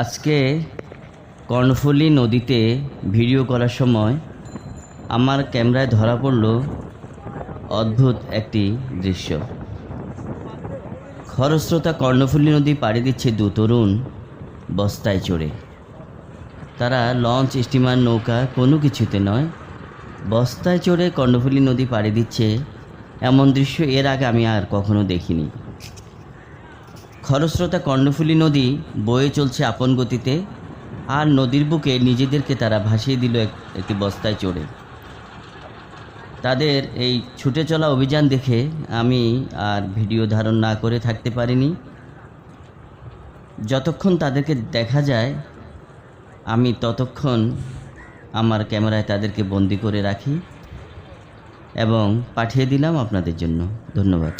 আজকে কর্ণফুলী নদীতে ভিডিও করার সময় আমার ক্যামেরায় ধরা পড়ল অদ্ভুত একটি দৃশ্য। খরস্রোতা কর্ণফুলী নদী পাড়ি দিচ্ছে দু তরুণ বস্তায় চড়ে। তারা লঞ্চ, স্টিমার, নৌকা কোনো কিছুতে নয়, বস্তায় চড়ে কর্ণফুলী নদী পাড়ি দিচ্ছে। এমন দৃশ্য এর আগে আমি আর কখনো দেখিনি। খরস্রোতা কর্ণফুলী নদী বয়ে চলছে আপন গতিতে, আর নদীর বুকে নিজেদেরকে তারা ভাসিয়ে দিল একটি বস্তায় চড়ে। তাদের এই ছুটে চলা অভিযান দেখে আমি আর ভিডিও ধারণ না করে থাকতে পারিনি। যতক্ষণ তাদেরকে দেখা যায় আমি ততক্ষণ আমার ক্যামেরায় তাদেরকে বন্দি করে রাখি এবং পাঠিয়ে দিলাম আপনাদের জন্য। ধন্যবাদ।